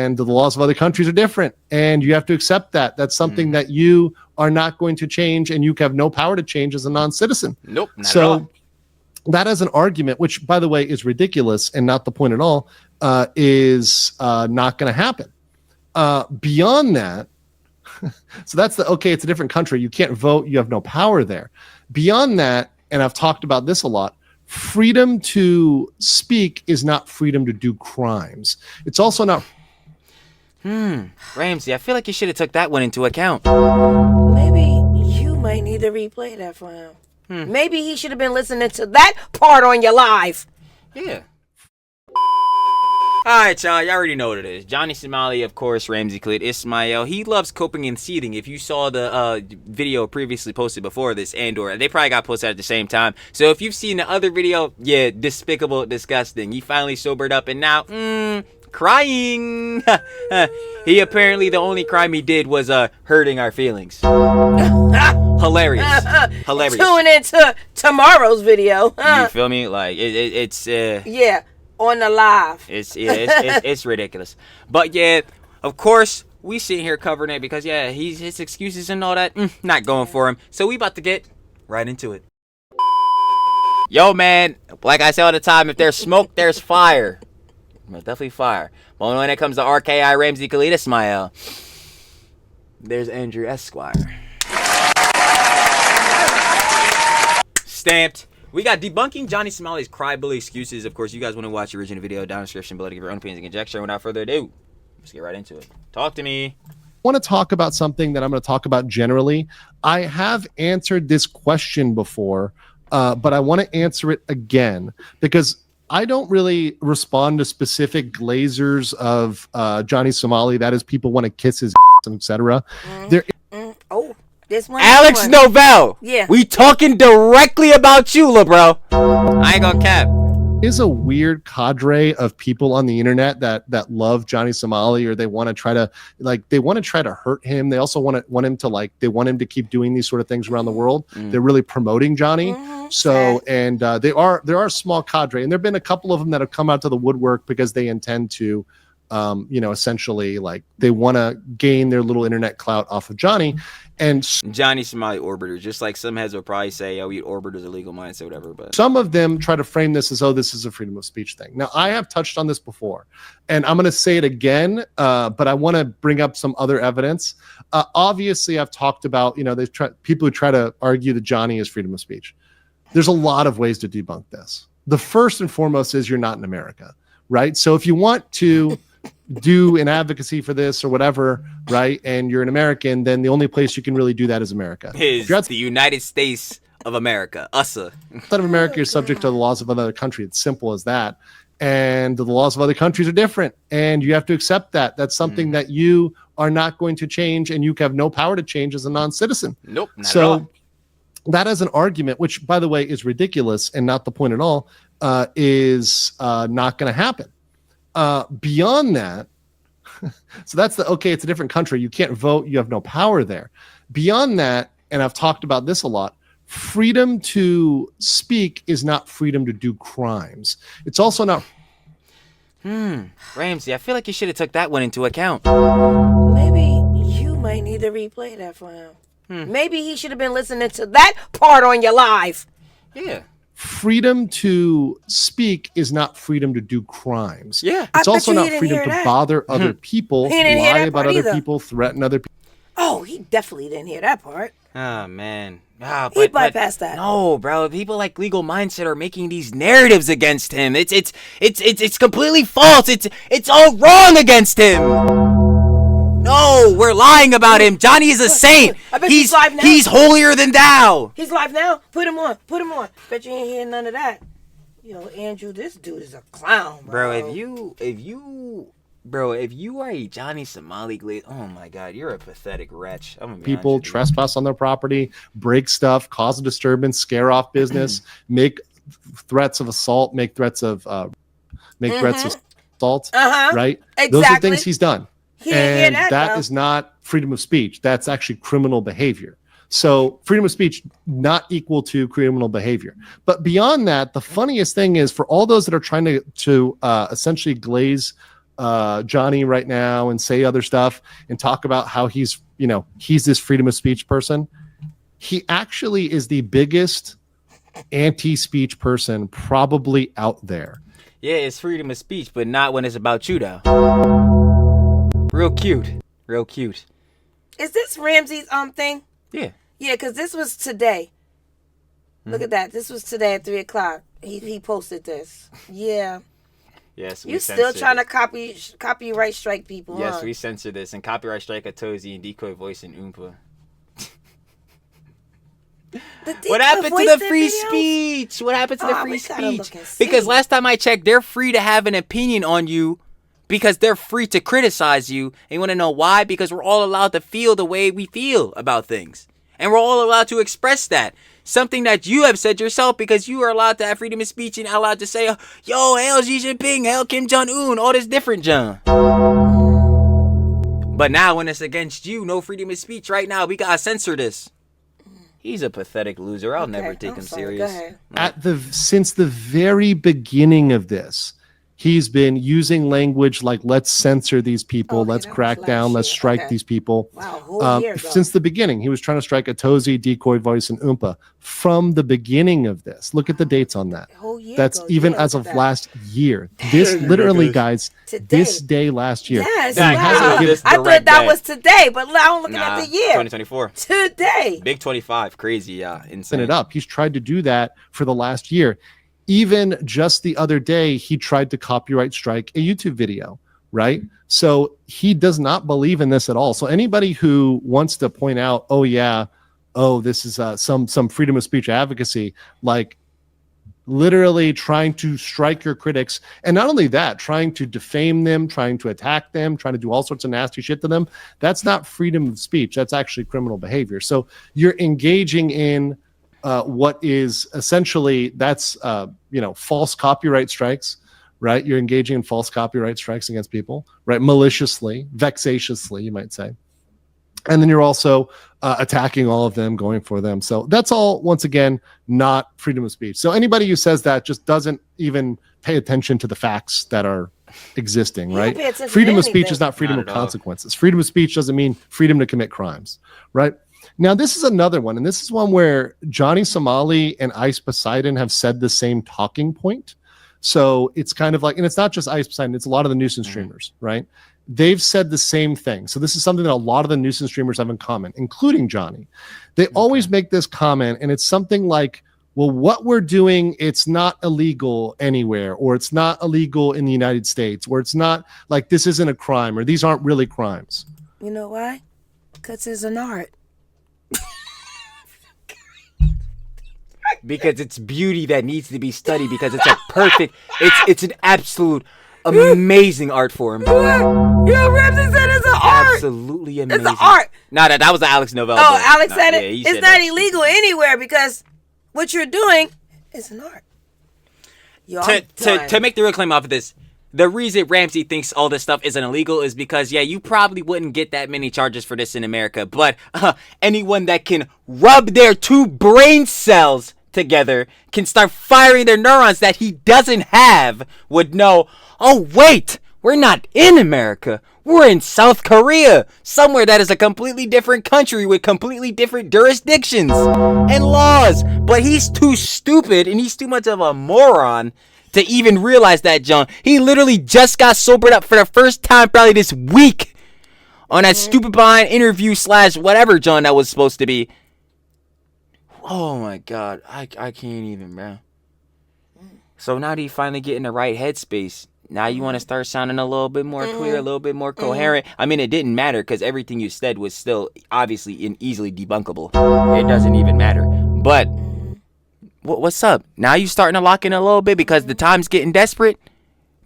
and the laws of other countries are different, and you have to accept that. That's something that you are not going to change, and you have no power to change as a non-citizen. Nope, not at all. That as an argument, which by the way is ridiculous and not the point at all, is not going to happen. Beyond that, so that's it's a different country. You can't vote. You have no power there. Beyond that, and I've talked about this a lot, freedom to speak is not freedom to do crimes. It's also not. Ramsey, I feel like you should have took that one into account. Maybe you might need to replay that for him. Maybe he should have been listening to that part on your live. Yeah. Alright, y'all. Y'all already know what it is. Johnny Somali, of course, Ramsey Khalid Ismail. He loves coping and seething. If you saw the video previously posted before this, or they probably got posted at the same time. So if you've seen the other video, yeah, despicable, disgusting. He finally sobered up and now, crying. He apparently, the only crime he did was hurting our feelings. Hilarious. Hilarious. Tune into tomorrow's video. You feel me? Like, it's... yeah. On the live. It's ridiculous. But yeah, of course, we sit here covering it because yeah, his excuses and all that, not going for him. So we about to get right into it. Yo, man, like I say all the time, if there's smoke, there's fire. There's definitely fire. But when it comes to RKI Ramsey Khalid Ismail, there's Andrew Esquire. Stamped. We got debunking Johnny Somali's crybaby excuses. Of course, you guys want to watch the original video down in the description below to give your own opinions and conjecture. Without further ado, let's get right into it. Talk to me. I want to talk about something that I'm going to talk about generally. I have answered this question before, but I want to answer it again because I don't really respond to specific glazers of Johnny Somali. That is, people want to kiss his ass, etc. Oh. This one, Alex Novell. Yeah. We talking directly about you, bro. I ain't gonna cap. Is a weird cadre of people on the internet that love Johnny Somali, or they want to try to hurt him. They also want him to keep doing these sort of things around the world. They're really promoting Johnny. So, and there are a small cadre, and there've been a couple of them that have come out to the woodwork because they intend to essentially like they want to gain their little internet clout off of Johnny. And Johnny Somali orbiters, just like some heads will probably say, oh, orbiters are legal mindset, whatever. But some of them try to frame this as, oh, this is a freedom of speech thing. Now, I have touched on this before, and I'm going to say it again, but I want to bring up some other evidence. Obviously, I've talked about, people who try to argue that Johnny is freedom of speech. There's a lot of ways to debunk this. The first and foremost is you're not in America, right? So if you want to do an advocacy for this or whatever, right, and you're an American, then the only place you can really do that is America. Is the United States of America, USA. Instead of America, you're subject to the laws of another country. It's simple as that. And the laws of other countries are different, and you have to accept that. That's something that you are not going to change, and you have no power to change as a non-citizen. Nope, not at all. That as an argument, which by the way is ridiculous and not the point at all, is not going to happen. Beyond that, so that's it's a different country. You can't vote. You have no power there. Beyond that, and I've talked about this a lot, freedom to speak is not freedom to do crimes. It's also not. Ramsey, I feel like you should have took that one into account. Maybe you might need to replay that for him. Maybe he should have been listening to that part on your live. Yeah. Freedom to speak is not freedom to do crimes. Yeah. It's also not freedom to bother other people, lie about other people, threaten other people. Oh, he definitely didn't hear that part. Oh, man. He bypassed that. No, bro. People like legal mindset are making these narratives against him. It's completely false. It's all wrong against him. No, we're lying about him. Johnny is a saint. I bet he's live now. He's holier than thou. He's live now. Put him on. Bet you ain't hearing none of that. Yo, Andrew, this dude is a clown, bro. Bro, if you are a Johnny Somali, oh my God, you're a pathetic wretch. People trespass on their property, break stuff, cause a disturbance, scare off business, make threats of assault, make threats of assault, right? Exactly. Those are things he's done. And that is not freedom of speech. That's actually criminal behavior. So freedom of speech not equal to criminal behavior. But beyond that, the funniest thing is for all those that are trying to essentially glaze Johnny right now and say other stuff and talk about how he's this freedom of speech person. He actually is the biggest anti-speech person probably out there. Yeah, it's freedom of speech, but not when it's about you, though. Real cute. Real cute. Is this Ramsey's thing? Yeah. Yeah, because this was today. Look at that. This was today at 3:00. He posted this. Yeah. Yes, You still trying to copyright strike people, Yes, huh? we censor this and copyright strike a Tozy and decoy voice and Oompa. What happened to the free speech? What happened to the free speech? Because last time I checked, they're free to have an opinion on you because they're free to criticize you. And you want to know why? Because we're all allowed to feel the way we feel about things. And we're all allowed to express that. Something that you have said yourself because you are allowed to have freedom of speech and allowed to say, yo, hail Xi Jinping, hail Kim Jong-un, all this different John. But now when it's against you, no freedom of speech right now, we gotta censor this. He's a pathetic loser. I'll never take him serious. Since the very beginning of this, he's been using language like let's censor these people, let's crack down, let's strike these people. Wow, since the beginning, he was trying to strike a Tozy, decoy voice, and Oompa from the beginning of this. Look at the dates on that. That's even as of last year. This literally, guys, this day last year. Yes, I thought that was today, but now I'm looking at the year. 2024. Today. Big 25. Crazy, yeah. Insane. It up. He's tried to do that for the last year. Even just the other day, he tried to copyright strike a YouTube video, right? So he does not believe in this at all. So anybody who wants to point out, this is some freedom of speech advocacy, like literally trying to strike your critics, and not only that, trying to defame them, trying to attack them, trying to do all sorts of nasty shit to them, that's not freedom of speech. That's actually criminal behavior. So you're engaging in what is essentially false copyright strikes, right? You're engaging in false copyright strikes against people, right? Maliciously, vexatiously, you might say. And then you're also attacking all of them, going for them. So that's all, once again, not freedom of speech. So anybody who says that just doesn't even pay attention to the facts that are existing, right? Freedom of speech is not freedom of consequences. Freedom of speech doesn't mean freedom to commit crimes, right? Now, this is another one, and this is one where Johnny Somali and Ice Poseidon have said the same talking point. So it's kind of like, and it's not just Ice Poseidon, it's a lot of the nuisance streamers, right? They've said the same thing. So this is something that a lot of the nuisance streamers have in common, including Johnny. They always make this comment, and it's something like, well, what we're doing, it's not illegal anywhere, or it's not illegal in the United States, or it's not like this isn't a crime, or these aren't really crimes. You know why? Because it's an art. Because it's beauty that needs to be studied, because it's a perfect, it's an absolute amazing art form. Yo, Ramsey said it's an art. Absolutely amazing. It's an art. Nah, that was Alex Novell. Oh, Alex said it. It's not illegal anywhere because what you're doing is an art. Yo, to make the real claim off of this, the reason Ramsey thinks all this stuff isn't illegal is because, you probably wouldn't get that many charges for this in America, but anyone that can rub their two brain cells together, can start firing their neurons that he doesn't have, would know, oh wait, we're not in America, we're in South Korea, somewhere that is a completely different country with completely different jurisdictions and laws. But he's too stupid and he's too much of a moron to even realize that, John. He literally just got sobered up for the first time probably this week on that stupid behind interview / whatever, John, that was supposed to be. Oh my God, I can't even, bro. So now that you finally get in the right headspace, now you want to start sounding a little bit more clear, a little bit more coherent. I mean, it didn't matter because everything you said was still obviously and easily debunkable. It doesn't even matter. But what's up? Now you starting to lock in a little bit because the time's getting desperate?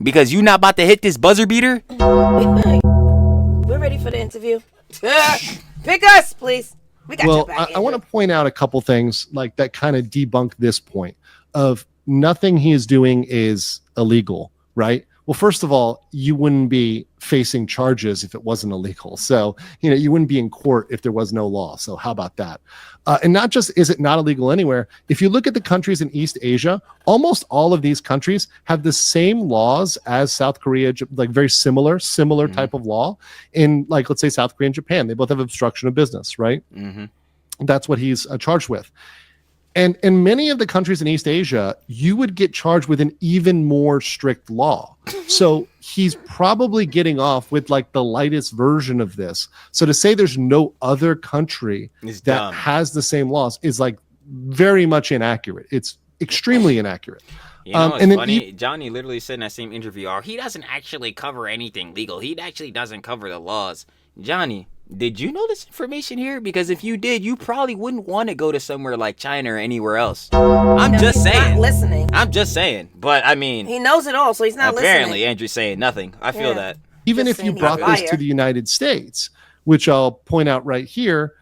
Because you not about to hit this buzzer beater? We're ready for the interview. Pick us, please. We got your back. I want to point out a couple things like that kind of debunk this point of nothing he is doing is illegal, right? Well, first of all, you wouldn't be facing charges if it wasn't illegal. So, you wouldn't be in court if there was no law. So how about that? And not just is it not illegal anywhere, if you look at the countries in East Asia, almost all of these countries have the same laws as South Korea, like very similar type of law in, like, let's say South Korea and Japan. They both have obstruction of business, right? That's what he's charged with. And in many of the countries in East Asia, you would get charged with an even more strict law. So he's probably getting off with like the lightest version of this. So to say there's no other country that has the same laws is like very much inaccurate. It's extremely inaccurate. You know, it's funny. Johnny literally said in that same interview, he doesn't actually cover anything legal. He actually doesn't cover the laws. Johnny, did you know this information here? Because if you did, you probably wouldn't want to go to somewhere like China or anywhere else. I'm just saying. Not listening. I'm just saying. But I mean, he knows it all, so he's not apparently listening. Andrew's saying nothing. I feel that. Even if you brought this to the United States, which I'll point out right here,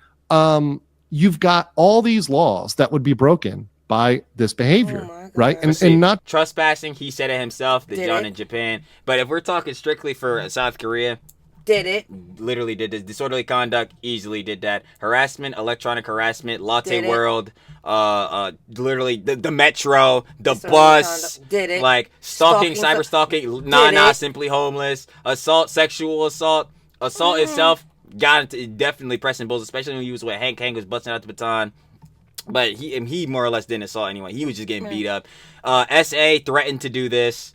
you've got all these laws that would be broken by this behavior, right? And not trespassing. He said it himself, the John in Japan. But if we're talking strictly for South Korea, did it? Literally did this. Disorderly conduct, easily did that. Harassment, electronic harassment, Latte World, literally the metro, the bus, did it? Like stalking, cyber stalking, simply homeless, assault, sexual assault, itself, got into definitely pressing bulls, especially when he was with Hank was busting out the baton. But he more or less didn't assault anyway. He was just getting beat up. SA threatened to do this.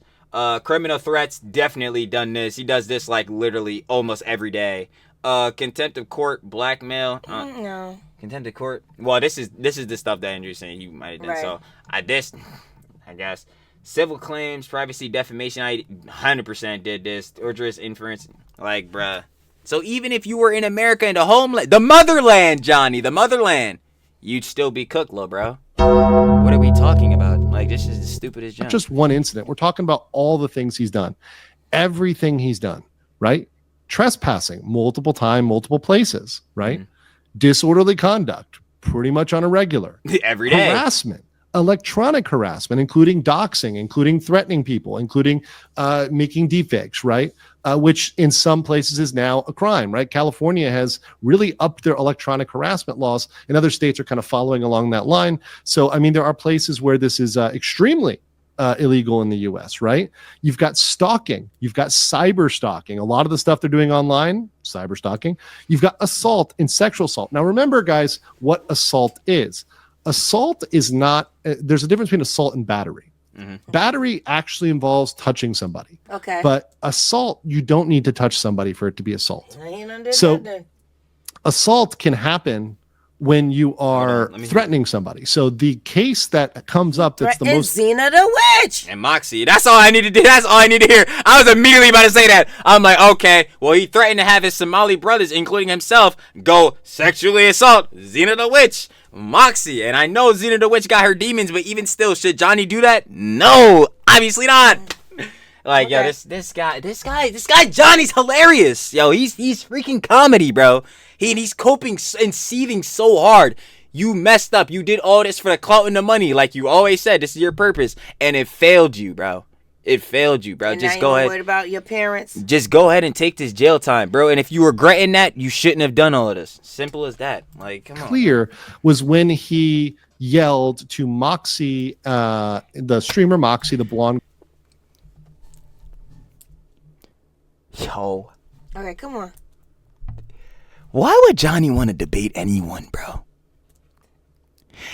Criminal threats, definitely done this. He does this like literally almost every day. Contempt of court, blackmail. No. Contempt of court. Well, this is the stuff that Andrew's saying you might have done. So I guess civil claims, privacy, defamation. I 100% did this. Torturous inference, like bruh. So even if you were in America in the homeland, the motherland, Johnny, the motherland, you'd still be cooked, little bro. What are we talking about? Like, this is the stupidest junk. Just one incident. We're talking about all the things he's done. Everything he's done, right? Trespassing, multiple time, multiple places, right? Disorderly conduct, pretty much on a regular. Every day. Harassment, electronic harassment, including doxing, including threatening people, including making deepfakes, right? Which in some places is now a crime, right? California has really upped their electronic harassment laws, and other states are kind of following along that line. So, I mean, there are places where this is extremely illegal in the U.S., right? You've got stalking. You've got cyber stalking. A lot of the stuff they're doing online, cyber stalking. You've got assault and sexual assault. Now, remember, guys, what assault is. Assault is not, there's a difference between assault and battery. Battery actually involves touching somebody. Okay. But assault, you don't need to touch somebody for it to be assault. So assault can happen when you are threatening somebody. So the case that comes up that's the most... Xena the Witch! And Moxie. That's all I need to do. That's all I need to hear. I was immediately about to say that. I'm like, okay, well, he threatened to have his Somali brothers, including himself, go sexually assault Xena the Witch. Moxie, and I know Xena the Witch got her demons, but even still, should Johnny do that? No, obviously not. Like, yo, this guy, Johnny's hilarious. Yo, he's freaking comedy, bro. He's coping and seething so hard. You messed up. You did all this for the clout and the money, like you always said. This is your purpose, and it failed you, bro. It failed you, bro. And just now go ahead. Worried about your parents. Just go ahead and take this jail time, bro. And if you regretting that, you shouldn't have done all of this. Simple as that. Like, come on. Clear was when he yelled to Moxie, the streamer Moxie, the blonde. Yo. Okay, come on. Why would Johnny want to debate anyone, bro?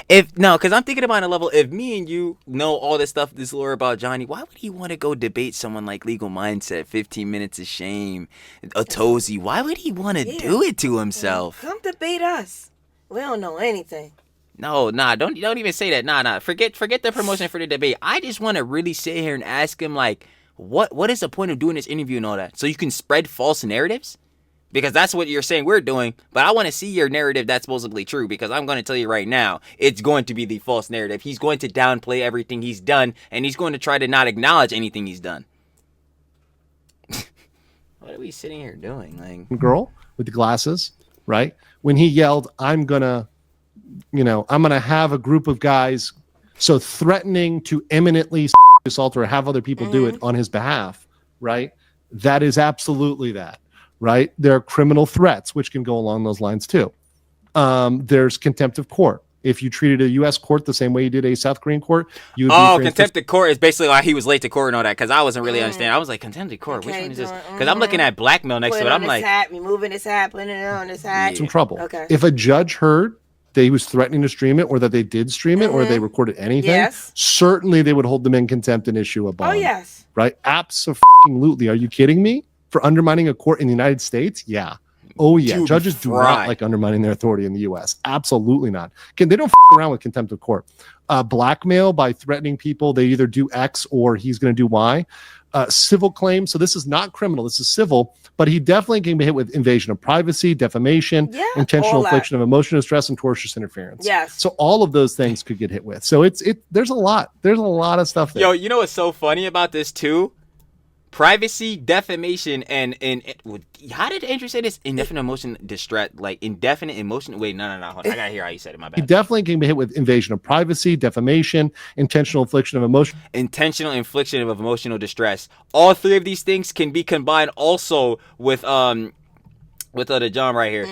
Because I'm thinking about a level, if me and you know all this stuff, this lore about Johnny, why would he want to go debate someone like Legal Mindset, 15 Minutes of Shame, a Tozy? Why would he want to do it to himself? Come debate us. We don't know anything. No, don't even say that. Nah. Forget the promotion for the debate. I just want to really sit here and ask him, like, what is the point of doing this interview and all that? So you can spread false narratives? Because that's what you're saying we're doing. But I want to see your narrative that's supposedly true. Because I'm going to tell you right now, it's going to be the false narrative. He's going to downplay everything he's done. And he's going to try to not acknowledge anything he's done. What are we sitting here doing? Like, girl with the glasses, right? When he yelled, I'm going to have a group of guys. So threatening to imminently assault or have other people do it on his behalf, right? That is absolutely that, right? There are criminal threats, which can go along those lines too. There's contempt of court. If you treated a U.S. court the same way you did a South Korean court, you would be contempt of court is basically like he was late to court and all that, because I wasn't really understanding. I was like, contempt of court, which one is this? Because I'm looking at blackmail next to it. I'm like, hat, removing his hat, putting it on his hat. some trouble. Okay. If a judge heard that he was threatening to stream it, or that they did stream it, or they recorded anything, certainly they would hold them in contempt and issue a bond. Oh, yes. Right? Absolutely. Are you kidding me? For undermining a court in the United States? Yeah. Oh, yeah. Dude, Judges do not like undermining their authority in the U.S. Absolutely not. They don't around with contempt of court. Blackmail by threatening people, they either do X or he's going to do Y. Civil claim. So this is not criminal. This is civil. But he definitely can be hit with invasion of privacy, defamation, intentional infliction of emotional distress, and tortious interference. Yes. So all of those things could get hit with. So there's a lot. There's a lot of stuff there. Yo, you know what's so funny about this too? Privacy, defamation, and how did Andrew say this? Indefinite emotion distress, like indefinite emotion. Wait, no. Hold on. I gotta hear how you said it. My bad. He definitely can be hit with invasion of privacy, defamation, intentional infliction of emotional distress. All three of these things can be combined also with the John right here.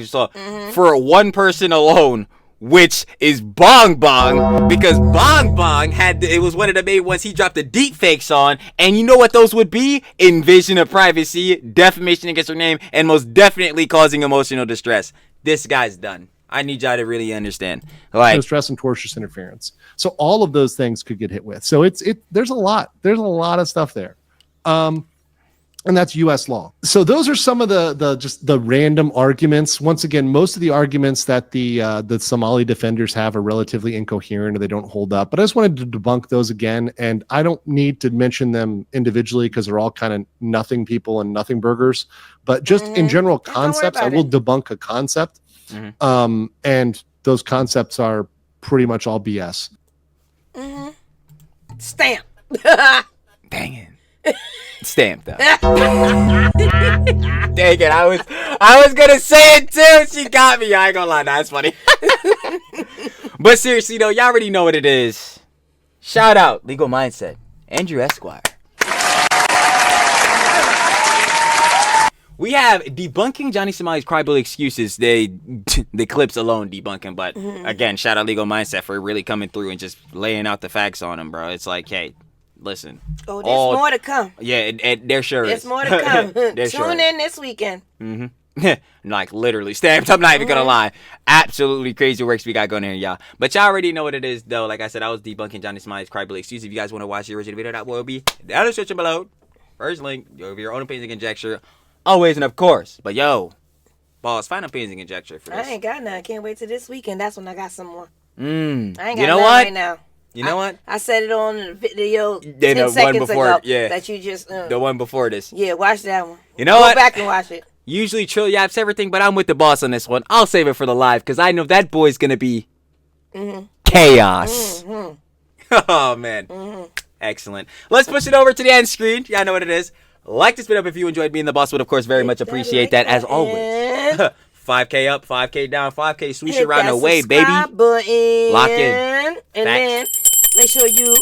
So for one person alone, which is Bong Bong, because Bong Bong it was one of the main ones he dropped the deep fakes on, and you know what those would be? Invasion of privacy, defamation against her name, and most definitely causing emotional distress. This guy's done. I need y'all to really understand. Like stress and tortious interference. So all of those things could get hit with. So there's a lot. There's a lot of stuff there. And that's U.S. law. So those are some of the random arguments. Once again, most of the arguments that the Somali defenders have are relatively incoherent or they don't hold up. But I just wanted to debunk those again. And I don't need to mention them individually because they're all kind of nothing people and nothing burgers. But just in general concepts, I will debunk a concept. And those concepts are pretty much all BS. Stamp. Dang it. Stamped though. Dang it, I was gonna say it too. She got me. I ain't gonna lie, that's funny. But seriously though, y'all already know what it is. Shout out Legal Mindset, Andrew Esquire. We have debunking Johnny Somali's crybaby excuses. The clips alone debunking, but again, shout out Legal Mindset for really coming through and just laying out the facts on him, bro. It's like, hey, listen. Oh, there's more to come. Yeah, there sure is. There's more to come. Tune in this weekend. Like literally stamped. I'm not even gonna lie. Absolutely crazy works we got going here, y'all. But y'all already know what it is, though. Like I said, I was debunking Johnny Somali's crybaby excuse. If you guys want to watch the original video, that will be down in the description below. First link, over your own opinions and conjecture. Always and of course. But yo, boss, find opinions and conjecture for this. I ain't got none. I can't wait till this weekend. That's when I got some more. I ain't got you know none what? right now. You know what? I said it on the video 10 the seconds one before, ago. yeah. That you just... the one before this. Yeah, watch that one. You know what? Go back and watch it. Usually Trill yaps everything, but I'm with the boss on this one. I'll save it for the live, because I know that boy's going to be chaos. Oh, man. Excellent. Let's push it over to the end screen. Y'all know what it is. Like this video if you enjoyed being the boss. Would, of course, very much appreciate that, as always. 5K up, 5K down, 5K swoosh around the way, baby. Button. Lock in. And then make sure you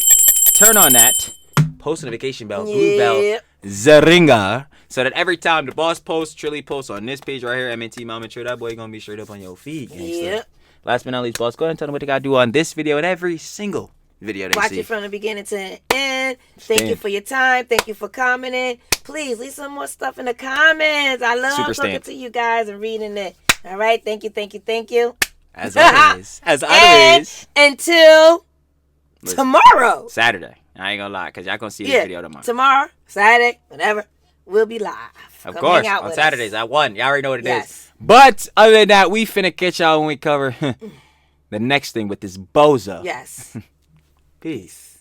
turn on that post notification bell, blue bell, Zaringa, so that every time the boss posts, Trilly posts on this page right here, MNT Mama Trill, that boy gonna be straight up on your feed. Last but not least, boss, go ahead and tell them what they gotta do on this video and every single video they watch see. it from the beginning to the end. Thank you for your time. Thank you for commenting. Please leave some more stuff in the comments. I love talking to you guys and reading it. All right, thank you. As always. And until tomorrow. Saturday. I ain't gonna lie, because y'all gonna see this video tomorrow. Tomorrow, Saturday, whenever, we'll be live. Of course, on Saturdays at 1. Y'all already know what it is. But other than that, we finna catch y'all when we cover the next thing with this bozo. Yes. Peace.